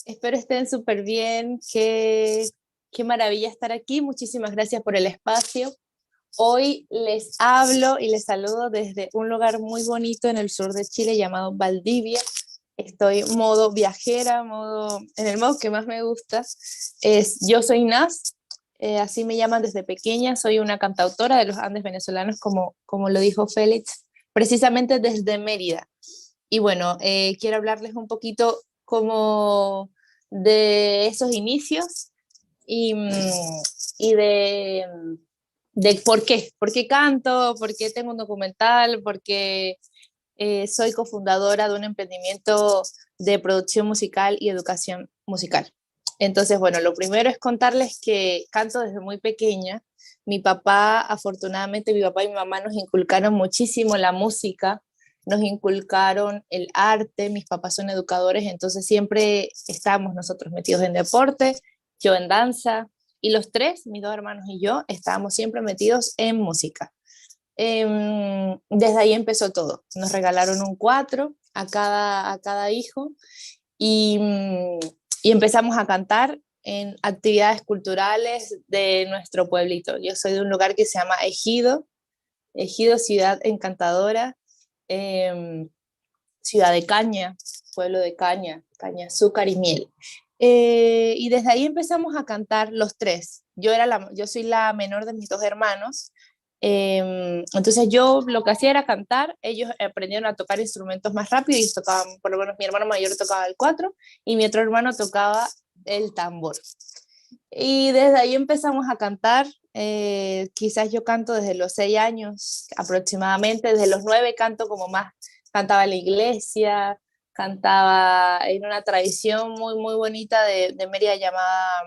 Espero estén súper bien. Qué maravilla estar aquí. Muchísimas gracias por el espacio. Hoy les hablo y les saludo desde un lugar muy bonito en el sur de Chile llamado Valdivia. Estoy modo viajera, en el modo que más me gusta. Yo soy Naz, así me llaman desde pequeña. Soy una cantautora de los Andes venezolanos, como lo dijo Félix, precisamente desde Mérida. Y bueno, quiero hablarles un poquito como de esos inicios y, y de por qué canto, por qué tengo un documental, por qué soy cofundadora de un emprendimiento de producción musical y educación musical. Entonces, bueno, lo primero es contarles que canto desde muy pequeña. Mi papá y mi mamá nos inculcaron muchísimo la música, nos inculcaron el arte, mis papás son educadores, entonces siempre estábamos nosotros metidos en deporte, yo en danza, y los tres, mis dos hermanos y yo, estábamos siempre metidos en música. Desde ahí empezó todo. Nos regalaron un cuatro a cada hijo y, y empezamos a cantar en actividades culturales de nuestro pueblito. Yo soy de un lugar que se llama Ejido, ciudad encantadora, eh, ciudad de caña, pueblo de caña, caña, azúcar y miel. Y desde ahí empezamos a cantar los tres. Yo soy la menor de mis dos hermanos. Entonces yo lo que hacía era cantar, ellos aprendieron a tocar instrumentos más rápido y tocaban, por lo menos mi hermano mayor tocaba el cuatro y mi otro hermano tocaba el tambor. Y desde ahí empezamos a cantar. Quizás yo canto desde los 6 años aproximadamente, desde los 9 canto como más, cantaba en la iglesia, cantaba en una tradición muy, muy bonita de Mérida llamada,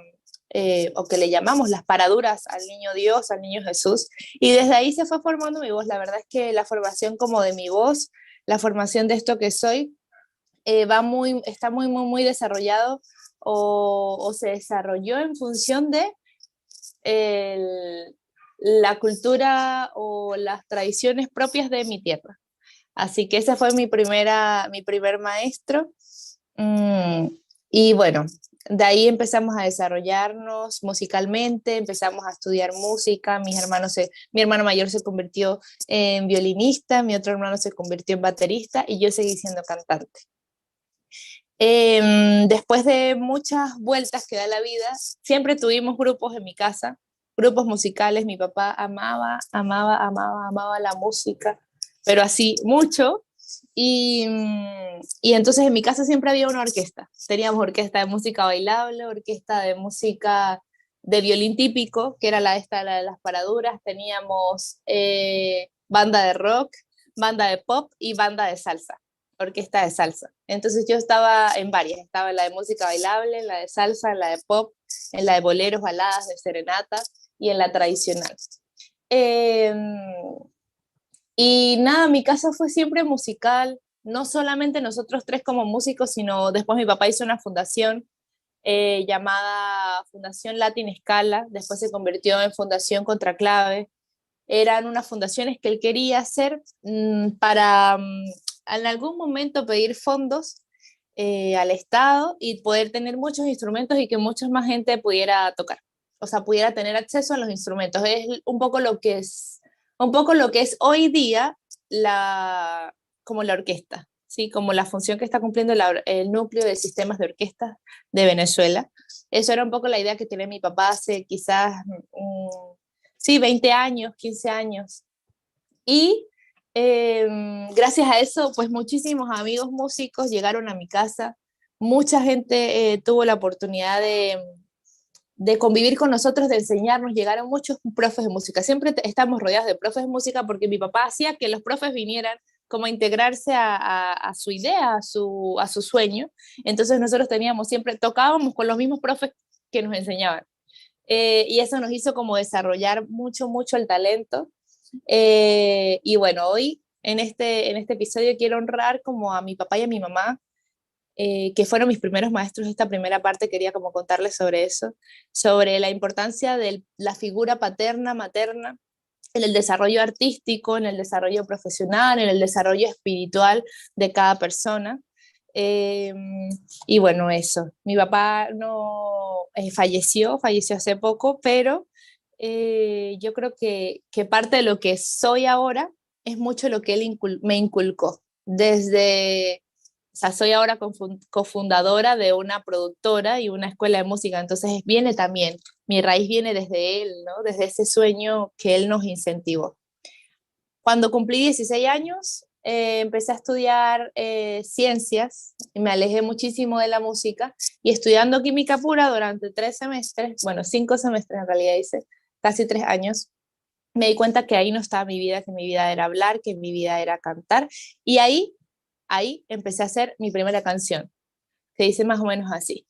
o que le llamamos las paraduras al niño Dios, al niño Jesús. Y desde ahí se fue formando mi voz. La verdad es que la formación como de mi voz, la formación de esto que soy, está muy, muy, muy desarrollado o se desarrolló en función de el, la cultura o las tradiciones propias de mi tierra. Así que ese fue mi primer maestro. Mm, y bueno, de ahí empezamos a desarrollarnos musicalmente, empezamos a estudiar música, mi hermano mayor se convirtió en violinista, mi otro hermano se convirtió en baterista y yo seguí siendo cantante. Después de muchas vueltas que da la vida, siempre tuvimos grupos en mi casa, grupos musicales. Mi papá amaba, amaba, amaba, amaba la música, pero así mucho. Y entonces en mi casa siempre había una orquesta. Teníamos orquesta de música bailable, orquesta de música de violín típico, que era la de las paraduras. Teníamos banda de rock, banda de pop y banda de salsa, orquesta de salsa. Entonces yo estaba en varias, estaba en la de música bailable, en la de salsa, en la de pop, en la de boleros, baladas, de serenata y en la tradicional. Eh, y nada, mi casa fue siempre musical, no solamente nosotros tres como músicos, sino después mi papá hizo una fundación llamada Fundación Latin Scala, después se convirtió en Fundación Contraclave. Eran unas fundaciones que él quería hacer para en algún momento pedir fondos al Estado y poder tener muchos instrumentos y que mucha más gente pudiera tocar, o sea, pudiera tener acceso a los instrumentos. Es un poco lo que es hoy día como la orquesta, ¿sí? Como la función que está cumpliendo el núcleo de sistemas de orquestas de Venezuela. Eso era un poco la idea que tenía mi papá hace quizás, sí, 20 años, 15 años. Y gracias a eso, pues muchísimos amigos músicos llegaron a mi casa, mucha gente tuvo la oportunidad de convivir con nosotros, de enseñarnos, llegaron muchos profes de música, siempre estamos rodeados de profes de música porque mi papá hacía que los profes vinieran como a integrarse a su idea, a su sueño. Entonces nosotros tocábamos con los mismos profes que nos enseñaban. Y eso nos hizo como desarrollar mucho, mucho el talento. Y bueno, hoy en este episodio quiero honrar como a mi papá y a mi mamá, que fueron mis primeros maestros. Esta primera parte quería como contarles sobre eso, sobre la importancia de la figura paterna, materna, en el desarrollo artístico, en el desarrollo profesional, en el desarrollo espiritual de cada persona. Eh, y bueno, eso. Mi papá no falleció hace poco, pero yo creo que parte de lo que soy ahora es mucho lo que él me inculcó. O sea, soy ahora cofundadora de una productora y una escuela de música, entonces viene también, mi raíz viene desde él, ¿no? Desde ese sueño que él nos incentivó. Cuando cumplí 16 años, empecé a estudiar ciencias y me alejé muchísimo de la música y estudiando química pura durante 3 semestres, bueno, 5 semestres en realidad hice, casi 3 años, me di cuenta que ahí no estaba mi vida, que mi vida era hablar, que mi vida era cantar y ahí empecé a hacer mi primera canción, que dice más o menos así.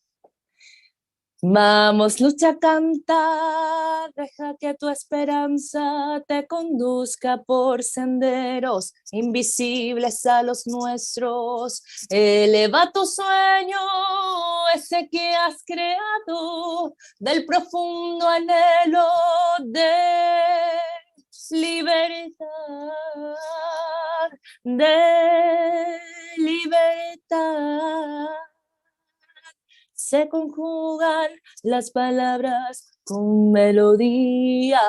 Vamos, lucha a cantar, deja que tu esperanza te conduzca por senderos invisibles a los nuestros. Eleva tu sueño, ese que has creado, del profundo anhelo de libertad, de libertad. Se conjugan las palabras con melodía,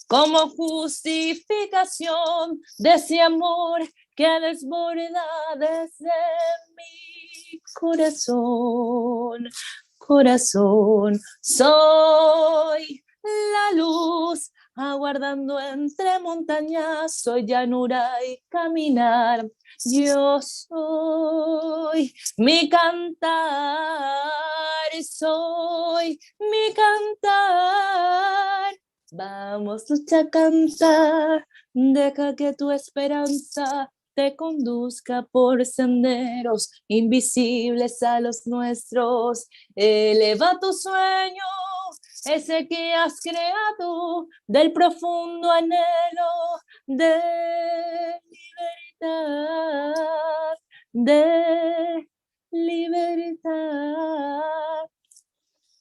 como justificación de ese amor que desborda desde mi corazón. Corazón, soy la luz, aguardando entre montañas, soy llanura y caminar. Yo soy mi cantar, soy mi cantar. Vamos, lucha a cantar, deja que tu esperanza te conduzca por senderos invisibles a los nuestros. Eleva tu sueño, ese que has creado, del profundo anhelo de libertad, de libertad.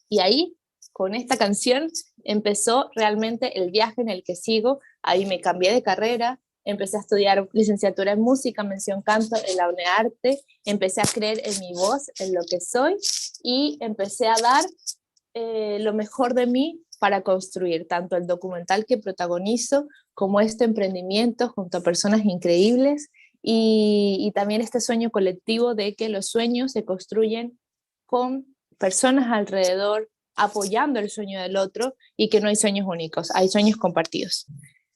Y ahí, con esta canción, empezó realmente el viaje en el que sigo. Ahí me cambié de carrera, empecé a estudiar licenciatura en música, mención canto en la UNEARTE, empecé a creer en mi voz, en lo que soy, y empecé a dar lo mejor de mí para construir tanto el documental que protagonizo como este emprendimiento junto a personas increíbles y también este sueño colectivo de que los sueños se construyen con personas alrededor apoyando el sueño del otro y que no hay sueños únicos, hay sueños compartidos.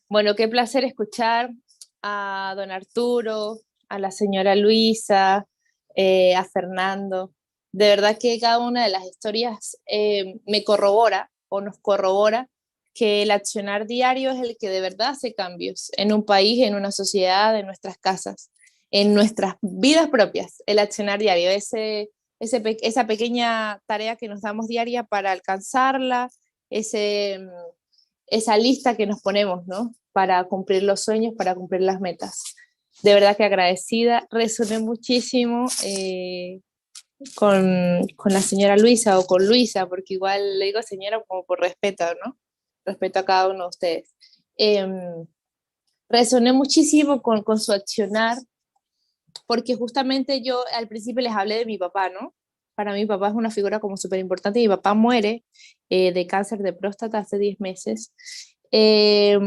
Bueno, qué placer escuchar a don Arturo, a la señora Luisa, a Fernando. De verdad que cada una de las historias me corrobora o nos corrobora que el accionar diario es el que de verdad hace cambios en un país, en una sociedad, en nuestras casas, en nuestras vidas propias. El accionar diario, esa pequeña tarea que nos damos diaria para alcanzarla, ese, esa lista que nos ponemos, ¿no? Para cumplir los sueños, para cumplir las metas. De verdad que agradecida, resoné muchísimo con la señora Luisa o con Luisa, porque igual le digo señora como por respeto, ¿no? Respeto a cada uno de ustedes. Eh, Resoné muchísimo con su accionar, porque justamente yo al principio les hablé de mi papá, ¿no? Para mí mi papá es una figura como súper importante. Mi papá muere de cáncer de próstata hace 10 meses. Eh,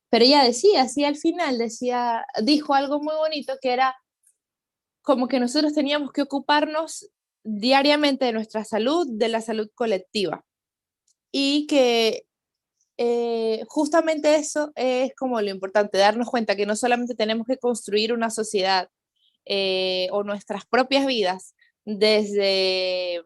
pero ella decía, así al final, dijo algo muy bonito que era como que nosotros teníamos que ocuparnos diariamente de nuestra salud, de la salud colectiva. Y que justamente eso es como lo importante, darnos cuenta que no solamente tenemos que construir una sociedad o nuestras propias vidas desde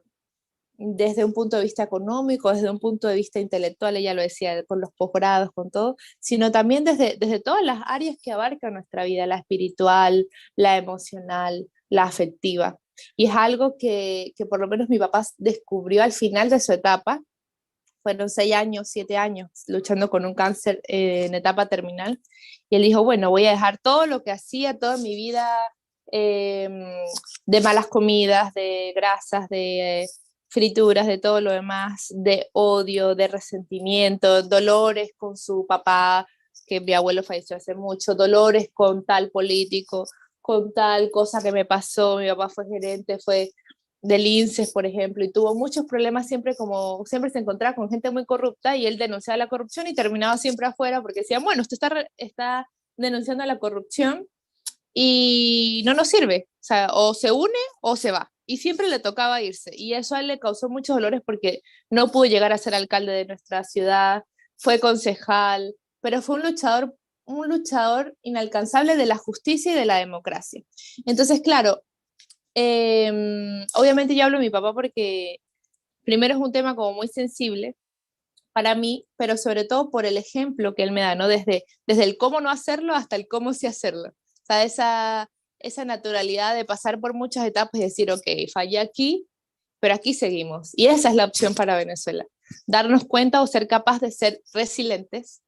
un punto de vista económico, desde un punto de vista intelectual, ella lo decía, con los posgrados, con todo, sino también desde todas las áreas que abarca nuestra vida, la espiritual, la emocional, la afectiva. Y es algo que por lo menos mi papá descubrió al final de su etapa. Fueron 6 años, 7 años luchando con un cáncer en etapa terminal. Y él dijo, bueno, voy a dejar todo lo que hacía toda mi vida eh, de malas comidas, de grasas, de frituras, de todo lo demás, de odio, de resentimiento, dolores con su papá, que mi abuelo falleció hace mucho, dolores con tal político, con tal cosa que me pasó. Mi papá fue gerente, fue del INSEE, por ejemplo, y tuvo muchos problemas siempre, como siempre se encontraba con gente muy corrupta y él denunciaba la corrupción y terminaba siempre afuera porque decían, bueno, usted está denunciando la corrupción y no nos sirve, o sea, o se une o se va. Y siempre le tocaba irse. Y eso a él le causó muchos dolores porque no pudo llegar a ser alcalde de nuestra ciudad, fue concejal, pero fue un luchador inalcanzable de la justicia y de la democracia. Entonces, claro, obviamente yo hablo de mi papá porque primero es un tema como muy sensible para mí, pero sobre todo por el ejemplo que él me da, ¿no? Desde el cómo no hacerlo hasta el cómo sí hacerlo. O sea, esa naturalidad de pasar por muchas etapas y decir, ok, fallé aquí, pero aquí seguimos. Y esa es la opción para Venezuela. Darnos cuenta o ser capaz de ser resilientes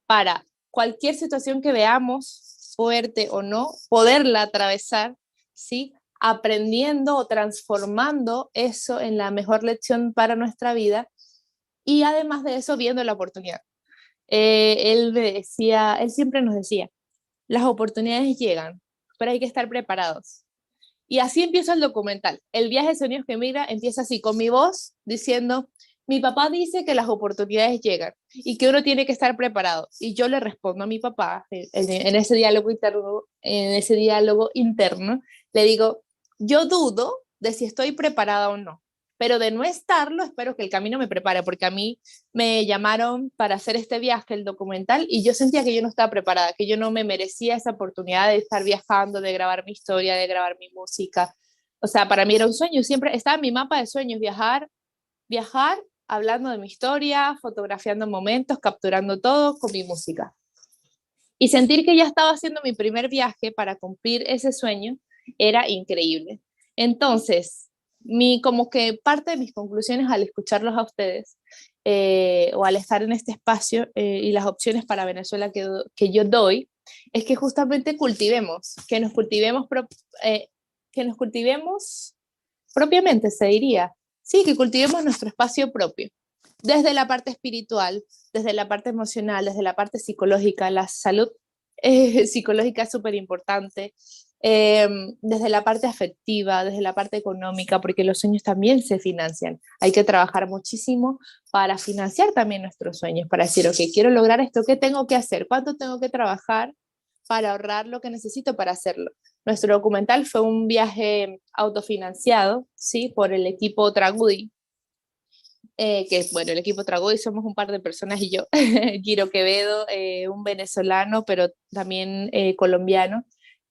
para cualquier situación que veamos, fuerte o no, poderla atravesar, ¿sí? Aprendiendo o transformando eso en la mejor lección para nuestra vida y además de eso viendo la oportunidad. Él siempre nos decía, las oportunidades llegan, pero hay que estar preparados. Y así empieza el documental. El viaje de Sonidos que Migra empieza así, con mi voz diciendo, mi papá dice que las oportunidades llegan y que uno tiene que estar preparado. Y yo le respondo a mi papá en ese diálogo interno, le digo, yo dudo de si estoy preparada o no, pero de no estarlo, espero que el camino me prepare, porque a mí me llamaron para hacer este viaje, el documental, y yo sentía que yo no estaba preparada, que yo no me merecía esa oportunidad de estar viajando, de grabar mi historia, de grabar mi música. O sea, para mí era un sueño, siempre estaba en mi mapa de sueños, viajar, hablando de mi historia, fotografiando momentos, capturando todo con mi música. Y sentir que ya estaba haciendo mi primer viaje para cumplir ese sueño era increíble. Entonces, como que parte de mis conclusiones al escucharlos a ustedes o al estar en este espacio y las opciones para Venezuela que yo doy, es que justamente cultivemos, eh, que nos cultivemos propiamente, se diría. Sí, que cultivemos nuestro espacio propio, desde la parte espiritual, desde la parte emocional, desde la parte psicológica. La salud psicológica es súper importante, desde la parte afectiva, desde la parte económica, porque los sueños también se financian. Hay que trabajar muchísimo para financiar también nuestros sueños, para decir, ok, quiero lograr esto, ¿qué tengo que hacer? ¿Cuánto tengo que trabajar para ahorrar lo que necesito para hacerlo? Nuestro documental fue un viaje autofinanciado, ¿sí? Por el equipo Tragudi, que bueno, el equipo Tragudi somos un par de personas y yo, Giro Quevedo, un venezolano, pero también colombiano,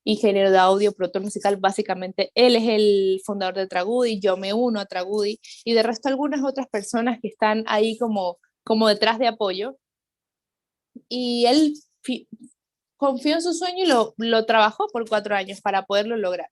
ingeniero de audio, productor musical, básicamente él es el fundador de Tragudi, yo me uno a Tragudi y de resto algunas otras personas que están ahí como detrás de apoyo y él confió en su sueño y lo trabajó por 4 años para poderlo lograr.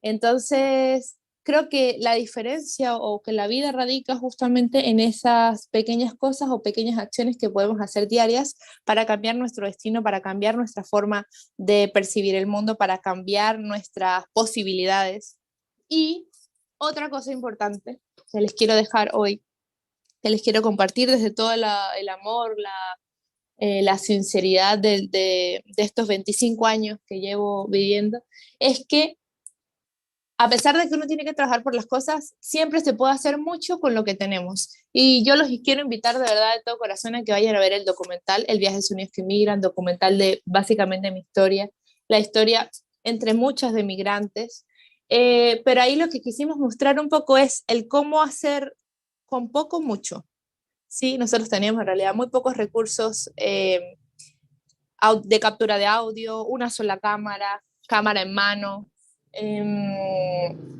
Entonces, creo que la diferencia o que la vida radica justamente en esas pequeñas cosas o pequeñas acciones que podemos hacer diarias para cambiar nuestro destino, para cambiar nuestra forma de percibir el mundo, para cambiar nuestras posibilidades. Y otra cosa importante que les quiero dejar hoy, que les quiero compartir desde todo el amor, la sinceridad de estos 25 años que llevo viviendo, es que a pesar de que uno tiene que trabajar por las cosas, siempre se puede hacer mucho con lo que tenemos. Y yo los quiero invitar de verdad de todo corazón a que vayan a ver el documental, El viaje de sueños que migran, documental de básicamente mi historia, la historia entre muchas de migrantes. Pero ahí lo que quisimos mostrar un poco es el cómo hacer con poco mucho. Sí, nosotros teníamos en realidad muy pocos recursos de captura de audio, una sola cámara, cámara en mano.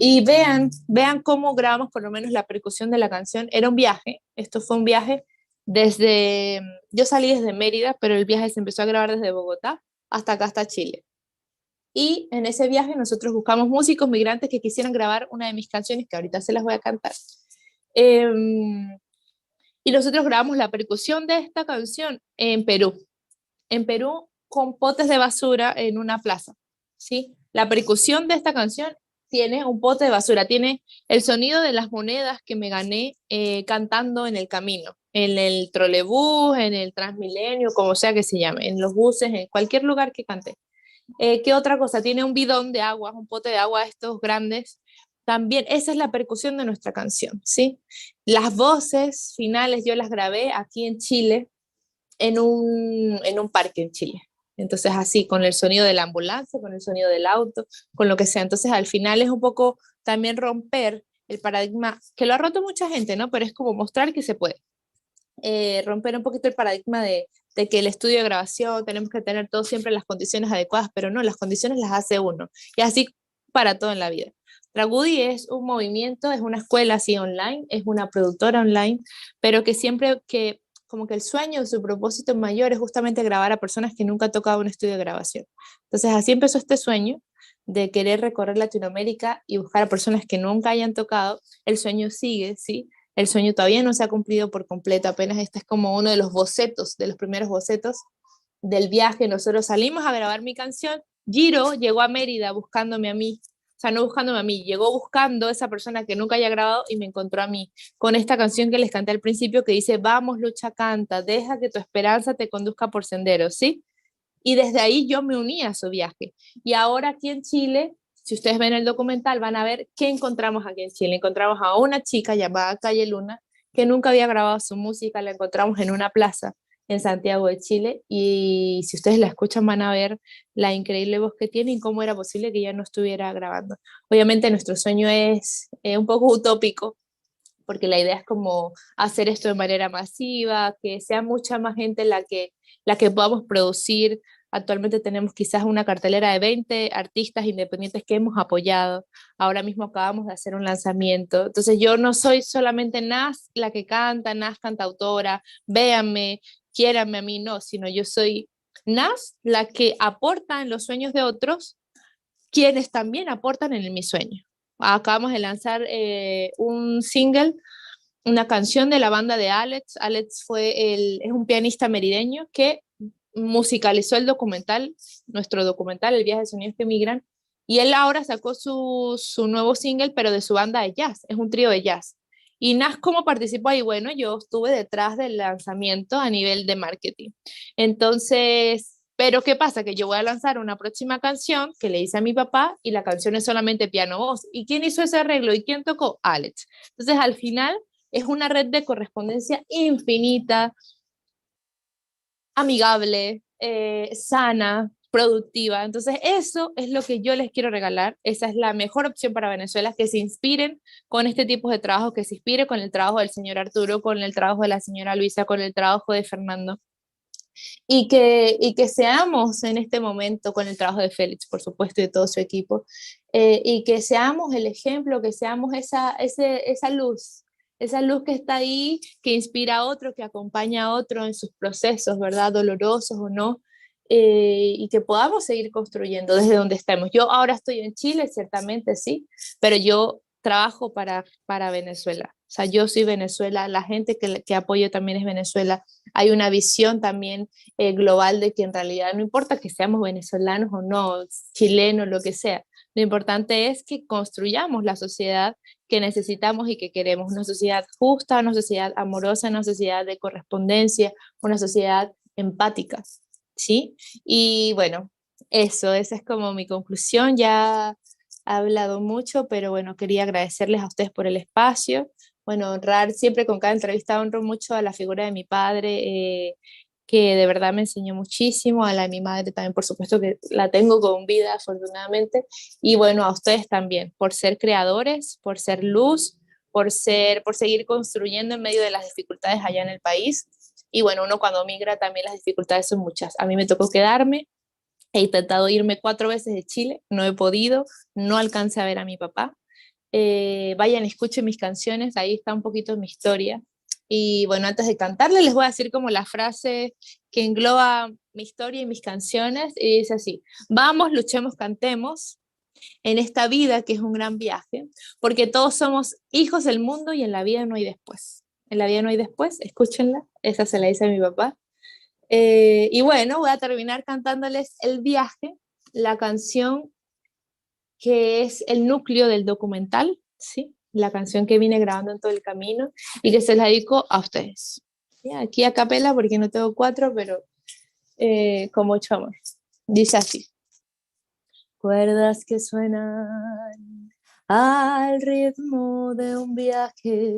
Y vean cómo grabamos por lo menos la percusión de la canción. Era un viaje, esto fue un viaje yo salí desde Mérida, pero el viaje se empezó a grabar desde Bogotá hasta acá, hasta Chile. Y en ese viaje nosotros buscamos músicos migrantes que quisieran grabar una de mis canciones, que ahorita se las voy a cantar. Y nosotros grabamos la percusión de esta canción en Perú con potes de basura en una plaza, ¿sí? La percusión de esta canción tiene un pote de basura, tiene el sonido de las monedas que me gané cantando en el camino, en el trolebús, en el Transmilenio, como sea que se llame, en los buses, en cualquier lugar que cante. ¿Qué otra cosa? Tiene un bidón de agua, un pote de agua estos grandes. También esa es la percusión de nuestra canción, ¿sí? Las voces finales yo las grabé aquí en Chile, en un parque en Chile. Entonces así, con el sonido de la ambulancia, con el sonido del auto, con lo que sea. Entonces al final es un poco también romper el paradigma, que lo ha roto mucha gente, ¿no? Pero es como mostrar que se puede. Romper un poquito el paradigma de que el estudio de grabación tenemos que tener todo siempre las condiciones adecuadas, pero no, las condiciones las hace uno. Y así para todo en la vida. Dragudi es un movimiento, es una escuela así online, es una productora online, pero que siempre que como que el sueño, su propósito mayor es justamente grabar a personas que nunca han tocado un estudio de grabación. Entonces así empezó este sueño de querer recorrer Latinoamérica y buscar a personas que nunca hayan tocado. El sueño sigue, ¿sí? El sueño todavía no se ha cumplido por completo, apenas este es como uno de los bocetos, de los primeros bocetos del viaje. Nosotros salimos a grabar mi canción, Giro llegó a Mérida buscándome a mí, o sea, no buscándome a mí, llegó buscando a esa persona que nunca haya grabado y me encontró a mí, con esta canción que les canté al principio que dice, vamos, lucha, canta, deja que tu esperanza te conduzca por senderos, ¿sí? Y desde ahí yo me uní a su viaje. Y ahora aquí en Chile, si ustedes ven el documental, van a ver qué encontramos aquí en Chile. Encontramos a una chica llamada Calle Luna, que nunca había grabado su música, la encontramos en una plaza en Santiago de Chile, y si ustedes la escuchan van a ver la increíble voz que tiene y cómo era posible que ella no estuviera grabando. Obviamente nuestro sueño es un poco utópico, porque la idea es como hacer esto de manera masiva, que sea mucha más gente la que podamos producir. Actualmente tenemos quizás una cartelera de 20 artistas independientes que hemos apoyado. Ahora mismo acabamos de hacer un lanzamiento. Entonces yo no soy solamente Nas la que canta, Nas cantautora, véanme, quiéranme a mí, no, sino yo soy Nas la que aporta en los sueños de otros, quienes también aportan en mi sueño. Acabamos de lanzar un single, una canción de la banda de Alex. Alex es un pianista merideño que musicalizó el documental, nuestro documental, El viaje de sonidos que migran, y él ahora sacó su nuevo single, pero de su banda de jazz, es un trío de jazz. Y Nas, ¿cómo participó ahí? Bueno, yo estuve detrás del lanzamiento a nivel de marketing. Entonces, pero ¿qué pasa? Que yo voy a lanzar una próxima canción que le hice a mi papá y la canción es solamente piano-voz. ¿Y quién hizo ese arreglo? ¿Y quién tocó? Alex. Entonces, al final, es una red de correspondencia infinita, amigable, sana, productiva. Entonces, eso es lo que yo les quiero regalar. Esa es la mejor opción para Venezuela, que se inspiren con este tipo de trabajo, que se inspire con el trabajo del señor Arturo, con el trabajo de la señora Luisa, con el trabajo de Fernando. Y que seamos en este momento, con el trabajo de Félix, por supuesto, y de todo su equipo, y que seamos el ejemplo, que seamos esa luz que está ahí, que inspira a otro, que acompaña a otro en sus procesos, ¿verdad? Dolorosos o no, y que podamos seguir construyendo desde donde estemos. Yo ahora estoy en Chile, ciertamente sí, pero yo trabajo para Venezuela. O sea, yo soy Venezuela, la gente que apoyo también es Venezuela. Hay una visión también global de que en realidad no importa que seamos venezolanos o no, chilenos, lo que sea. Lo importante es que construyamos la sociedad que necesitamos y que queremos, una sociedad justa, una sociedad amorosa, una sociedad de correspondencia, una sociedad empática, ¿sí? Y bueno, esa es como mi conclusión. Ya he hablado mucho, pero bueno, quería agradecerles a ustedes por el espacio. Bueno, honrar siempre con cada entrevista, honro mucho a la figura de mi padre, que de verdad me enseñó muchísimo, a la de mi madre también, por supuesto que la tengo con vida, afortunadamente, y bueno, a ustedes también, por ser creadores, por ser luz, por seguir construyendo en medio de las dificultades allá en el país. Y bueno, uno cuando migra también las dificultades son muchas. A mí me tocó quedarme, he intentado irme 4 veces de Chile, no he podido, no alcancé a ver a mi papá. Vayan, escuchen mis canciones, ahí está un poquito mi historia. Y bueno, antes de cantarle les voy a decir como la frase que engloba mi historia y mis canciones, y dice así: vamos, luchemos, cantemos en esta vida que es un gran viaje, porque todos somos hijos del mundo y en la vida no hay después. En la vida no hay después, escúchenla, esa se la dice a mi papá. Y bueno, voy a terminar cantándoles El viaje, la canción que es el núcleo del documental, ¿sí? La canción que vine grabando en todo el camino y que se la dedico a ustedes. ¿Sí? Aquí a capela porque no tengo cuatro, pero con mucho amor. Dice así. cuerdas que suenan al ritmo de un viaje,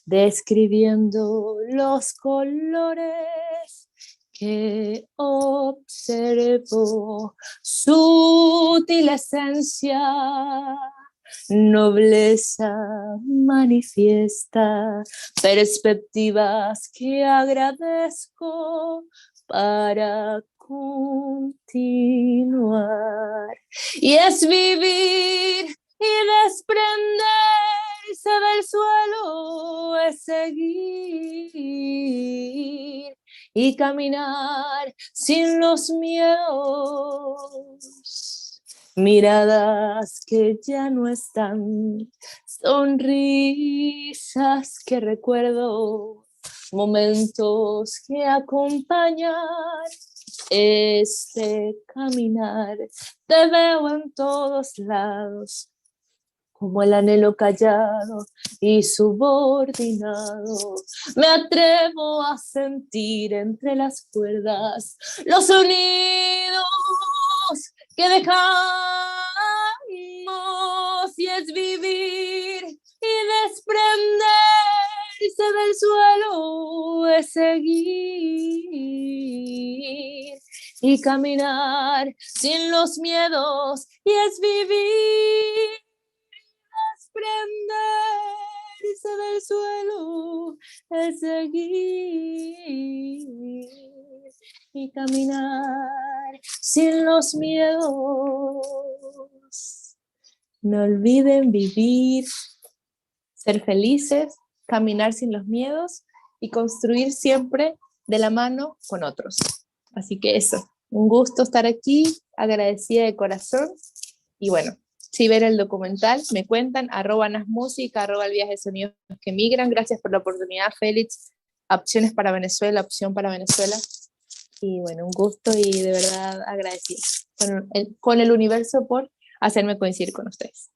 describiendo los colores que observo, sutil esencia, nobleza manifiesta, perspectivas que agradezco para continuar. Y es vivir y desprenderse del suelo, es seguir y caminar sin los miedos, miradas que ya no están, sonrisas que recuerdo, momentos que acompañan este caminar. Te veo en todos lados, como el anhelo callado y subordinado. Me atrevo a sentir entre las cuerdas los sonidos que dejamos, y es vivir y desprenderse del suelo, es seguir y caminar sin los miedos, y es vivir, desprenderse del suelo, es seguir y caminar sin los miedos. No olviden vivir, ser felices, caminar sin los miedos y construir siempre de la mano con otros. Así que eso, un gusto estar aquí, agradecida de corazón. Y bueno, si ven el documental, me cuentan, @nasmusica, @el viaje de sonidos que migran. Gracias por la oportunidad, Félix. Opciones para Venezuela, opción para Venezuela. Y bueno, un gusto y de verdad agradecida con el universo por hacerme coincidir con ustedes.